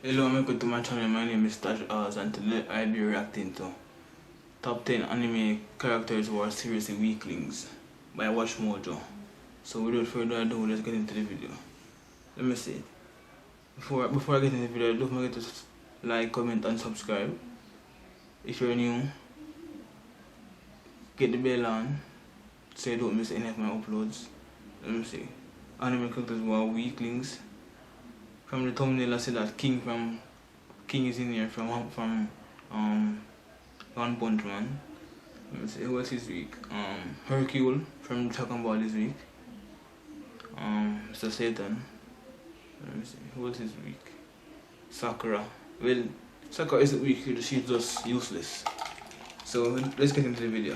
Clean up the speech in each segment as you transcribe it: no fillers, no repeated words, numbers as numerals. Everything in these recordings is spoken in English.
Hello, welcome to my channel. My name is Tash Oz, and today I'll be reacting to top 10 anime characters who are seriously weaklings by Watch Mojo. So without further ado, let's get into the video. Let me see. Before I get into the video, don't forget to like, comment, and subscribe. If you're new, get the bell on so you don't miss any of my uploads. Let me see. Anime characters who are weaklings. From the thumbnail I see that King is in here from One Punch Man. Let me see, who else is weak? Hercule from Dragon Ball is weak. Mr. Satan. Let me see, who else is weak? Sakura. Well, Sakura isn't weak, she's just useless. So let's get into the video.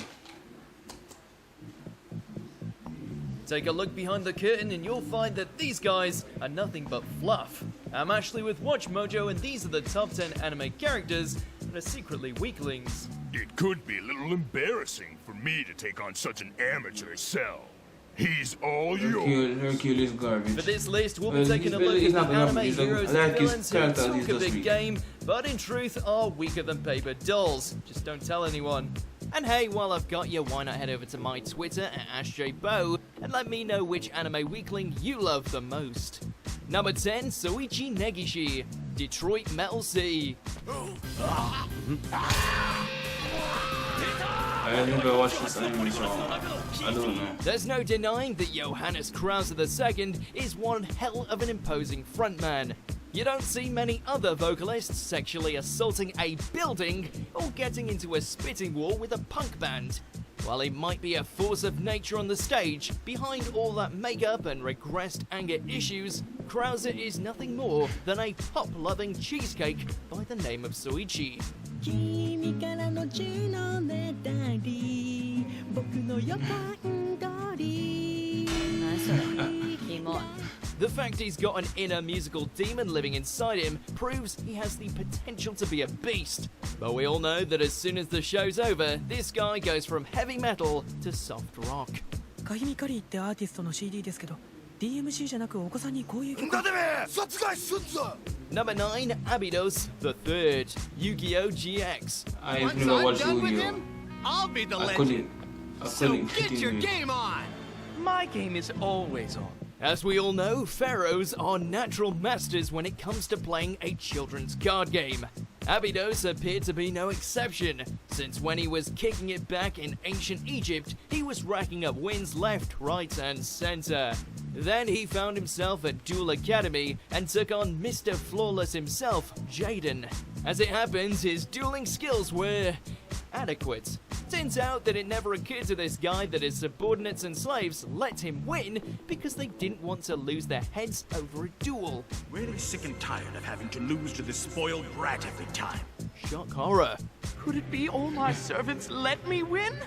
Take a look behind the curtain and you'll find that these guys are nothing but fluff. I'm Ashley with Watch Mojo, and these are the top 10 anime characters that are secretly weaklings. It could be a little embarrassing for me to take on such an amateur cell. He's all yours. Hercule is garbage. For this list, we'll be taking a look at the anime heroes and villains who talk a big game, but in truth are weaker than paper dolls. Just don't tell anyone. And hey, while I've got you, why not head over to my Twitter at AshJBow and let me know which anime weakling you love the most. Number 10, Soichi Negishi, Detroit Metal City. I never watched this anime, so I don't know. There's no denying that Johannes Krause II is one hell of an imposing frontman. You don't see many other vocalists sexually assaulting a building or getting into a spitting war with a punk band. While he might be a force of nature on the stage, behind all that makeup and regressed anger issues, Krause is nothing more than a pop-loving cheesecake by the name of Soichi. The fact he's got an inner musical demon living inside him proves he has the potential to be a beast. But we all know that as soon as the show's over, this guy goes from heavy metal to soft rock. Number 9, Abydos III, Yu-Gi-Oh! GX. I've never watched Yu-Gi-Oh! I'll be the I legend. couldn't Get your continue. game on. My game is always on. As we all know, pharaohs are natural masters when it comes to playing a children's card game. Abydos appeared to be no exception, since when he was kicking it back in ancient Egypt, he was racking up wins left, right, and center. Then he found himself at Duel Academy and took on Mr. Flawless himself, Jaden. As it happens, his dueling skills were adequate. Turns out that it never occurred to this guy that his subordinates and slaves let him win because they didn't want to lose their heads over a duel. Really sick and tired of having to lose to this spoiled brat every time. Shock horror. Could it be all my servants let me win?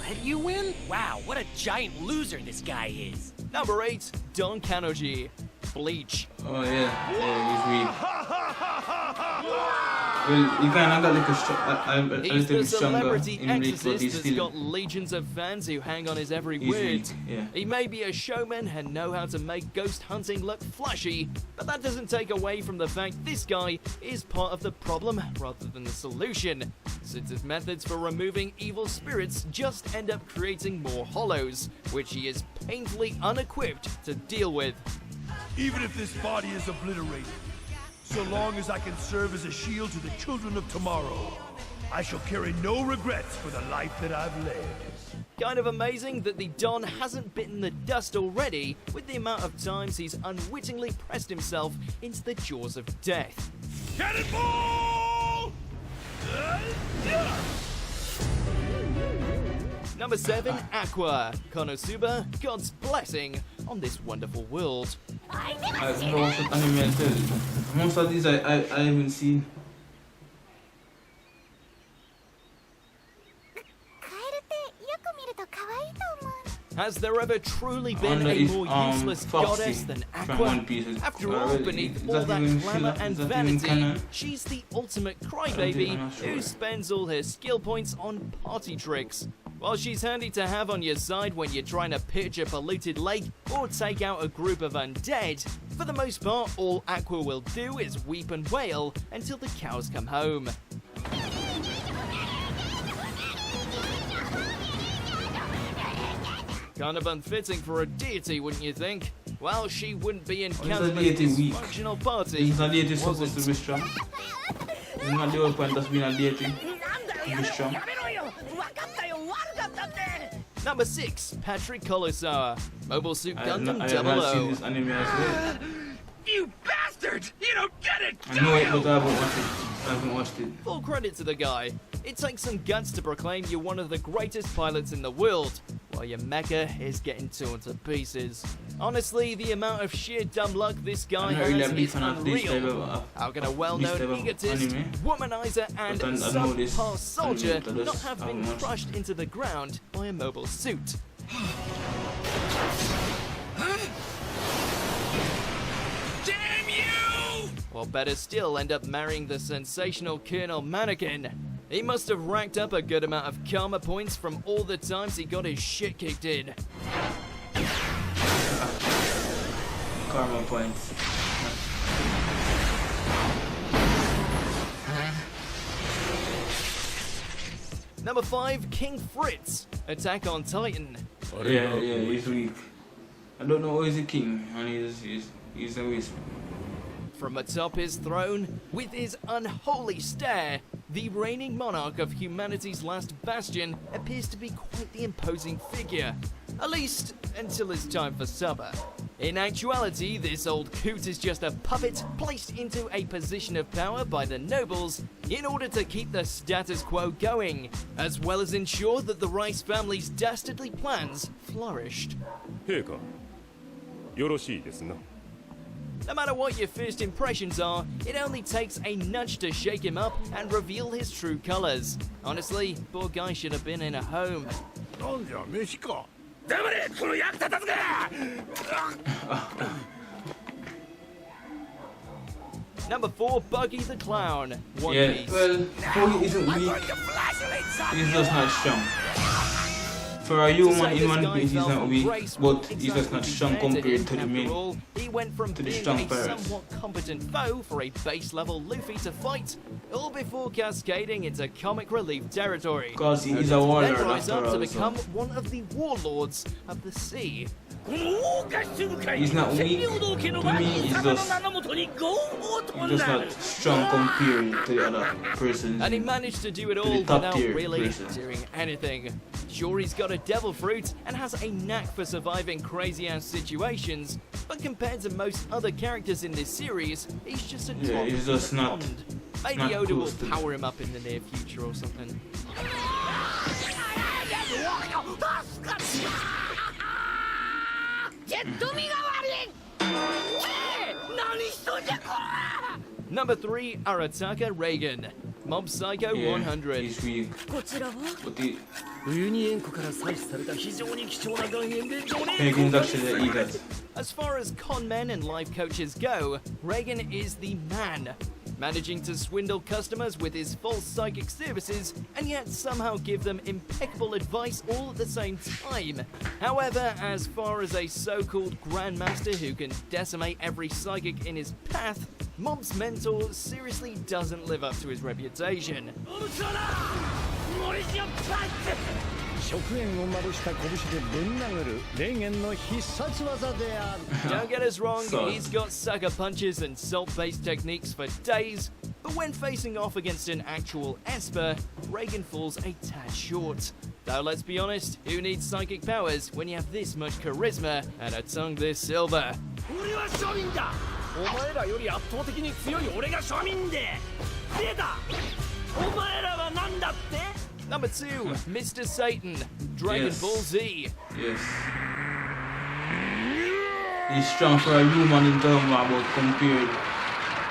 Let you win? Wow, what a giant loser this guy is. Number 8, Don Kanoji, Bleach. Oh yeah, he's weak. Well, you kinda got like a little He's the bit stronger celebrity in Bleach, but exorcist he's that's still... got legions of fans who hang on his every He's word. weak, yeah. He may be a showman and know how to make ghost hunting look flashy, but that doesn't take away from the fact this guy is part of the problem rather than the solution, since his methods for removing evil spirits just end up creating more hollows, which he is painfully unequipped to deal with. Even if this body is obliterated, so long as I can serve as a shield to the children of tomorrow, I shall carry no regrets for the life that I've led. Kind of amazing that the Don hasn't bitten the dust already with the amount of times he's unwittingly pressed himself into the jaws of death. Cannonball! Number 7, Aqua, Konosuba, God's blessing on this wonderful world. I've never watched anime until most of these I haven't seen. Has there ever truly been Wonder a if, more useless Foxy goddess than from Aqua? One Piece is- After all, beneath all that glamour and vanity, she's the ultimate crybaby I'm not sure. who spends all her skill points on party tricks. While she's handy to have on your side when you're trying to pitch a polluted lake or take out a group of undead, For the most part, all Aqua will do is weep and wail until the cows come home. Kind of unfitting for a deity, wouldn't you think? Well, she wouldn't be in Kazma's dysfunctional party. Isn't a deity supposed to be strong? Isn't that the whole point of being a deity? To be strong? Number 6, Patrick Kolosawa, Mobile Suit Gundam I have not seen 00. this anime as well. You bastard! You don't get it! I know it, but I haven't watched it. Full credit to the guy. It takes some guts to proclaim you're one of the greatest pilots in the world, while your mecha is getting torn to pieces. Honestly, the amount of sheer dumb luck this guy I'm not has really a big is fan of this type unreal. of How can a this well-known type of egotist, anime. womanizer, and But I know this subpar soldier anime that not does have have been much. crushed into the ground by a mobile suit? Damn you! Or better still, end up marrying the sensational Colonel Mannequin. He must have racked up a good amount of karma points from all the times he got his shit kicked in. Karma points. Number 5, King Fritz, Attack on Titan. Yeah, he's weak. I don't know who is the king, and he's a wisp. From atop his throne, with his unholy stare, the reigning monarch of humanity's last bastion appears to be quite the imposing figure. At least, until it's time for supper. In actuality, this old coot is just a puppet placed into a position of power by the nobles in order to keep the status quo going, as well as ensure that the Rice family's dastardly plans flourished. 陛下よろしいですな No matter what your first impressions are, it only takes a nudge to shake him up and reveal his true colors. Honestly, poor guy should have been in a home. なんじゃ飯か黙れこの役立たずが Number 4, Buggy the Clown, One Yeah, Piece. well, Buggy isn't weak. He's just not strong. For a human in One Piece, he's not weak, but he's just not strong compared to the main. After all, he went from to the being strong a pirates. somewhat competent foe for a base level Luffy to fight, all before cascading into comic relief territory. Because he is a Then warlord rise after up to all, become so one of the warlords of the sea. he's not weak. To me, he's just not strong compared to the other persons. And he managed to do it To all the top without tier really person. doing anything. Sure, he's got a devil fruit and has a knack for surviving crazy-ass situations, but compared to most other characters in this series, he's just a Yeah, drop he's in just the not- pond. Maybe not Oda will close to- power him up in the near future or something. Number 3, Arataka Reagan, Mob Psycho Yeah, 100. he's weak. But he, ウユニ塩湖から採取された非常に貴重な岩塩でドネ Reagan's actually an idiot. As far as con men and life coaches go, Reagan is the man, managing to swindle customers with his false psychic services and yet somehow give them impeccable advice all at the same time. However, as far as a so-called grandmaster who can decimate every psychic in his path, Mob's mentor seriously doesn't live up to his reputation. 食塩をまぶした拳でぶん殴る霊言の必殺技である Don't get us wrong, So- he's got sucker punches and salt-based techniques for days, but when facing off against an actual Esper, Reagan falls a tad short. Though let's be honest, who needs psychic powers when you have this much charisma and a tongue this silver? 俺は庶民だお前らより圧倒的に強い俺が庶民で出たお前らは何だって Number 2, Mr. Satan, Dragon Yes. Ball Z. Yes. He's strong for a human in terms about compared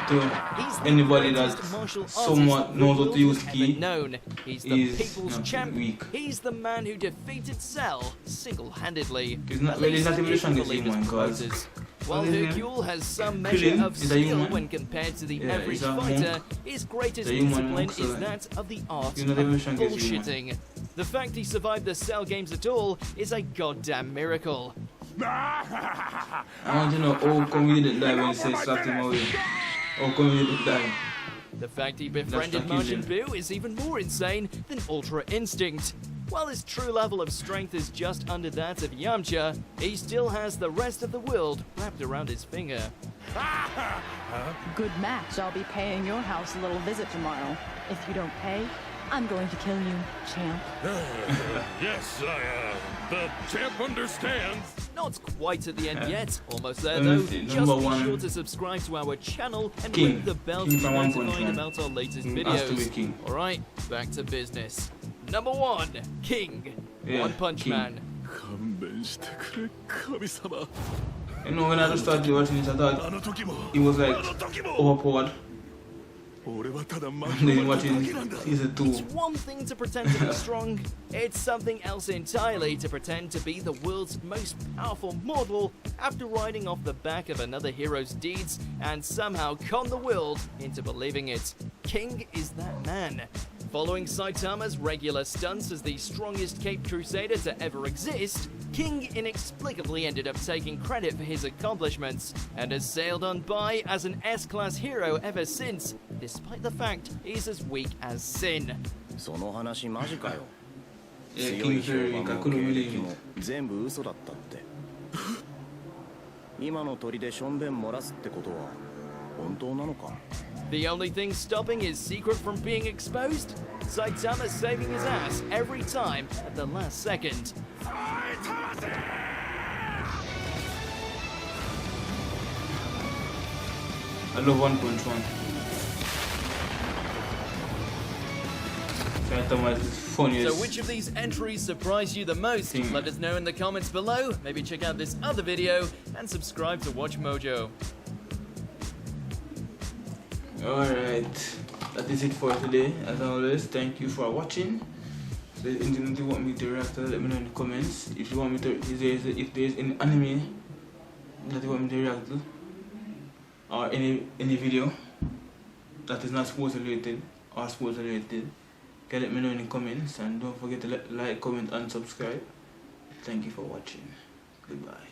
to He's the anybody greatest that martial somewhat artist knows how the to use world has ki. ever known. He's the He's people's not champ. weak. He's the man who defeated Cell single-handedly. He's not- At well, he's least not even the if you strongest believe his human, 'cause- promoters. While Well, yeah. Hercule has some measure Krillin of is a skill human. when compared to the Yeah, average he's a fighter, monk. his greatest He's a human discipline monk, so is that of the art he's not of even strong as human. bullshitting. The fact he survived the Cell games at all is a goddamn miracle. I want to know how come he didn't die when he said slapped him away. How come he didn't die? The fact he befriended Majin Buu is even more insane than Ultra Instinct. While his true level of strength is just under that of Yamcha, he still has the rest of the world wrapped around his finger. Good match. I'll be paying your house a little visit tomorrow. If you don't pay, I'm going to kill you, champ. Yes, the champ understands. Not quite at the end yet. Almost there though. Just be sure to subscribe to our channel and ring the bell to be notified about our latest videos. Alright, back to business. Number 1, King. One Punch Man. You know, when I started watching this, I thought he was like overpowered. And then watching season 2. It's one thing to pretend to be strong, it's something else entirely to pretend to be the world's most powerful mortal after riding off the back of another hero's deeds and somehow con the world into believing it. King is that man. Following Saitama's regular stunts as the strongest Caped Crusader to ever exist, King inexplicably ended up taking credit for his accomplishments and has sailed on by as an S-class hero ever since, despite the fact he's as weak as Sin. その話マジかよ。 Yeah, 強い King 評 Fury, 判 I も couldn't 経 believe 歴も it. 全部嘘だったって。今の鳥でしょんべん漏らすってことは本当なのか？ The only thing stopping his secret from being exposed? Saitama saving his ass every time at the last second. I love One Punch Man. Saitama is funniest. So which of these entries surprised you the most? Let us know in the comments below. Maybe check out this other video and subscribe to Watch Mojo. Alright, that is it for today. As always, thank you for watching. If there's anything you want me to react to, let me know in the comments. If you want me to, if there's any anime that you want me to react to, or any video that is not sports related or sports related, can let me know in the comments, and don't forget to like, comment and subscribe. Thank you for watching. Goodbye.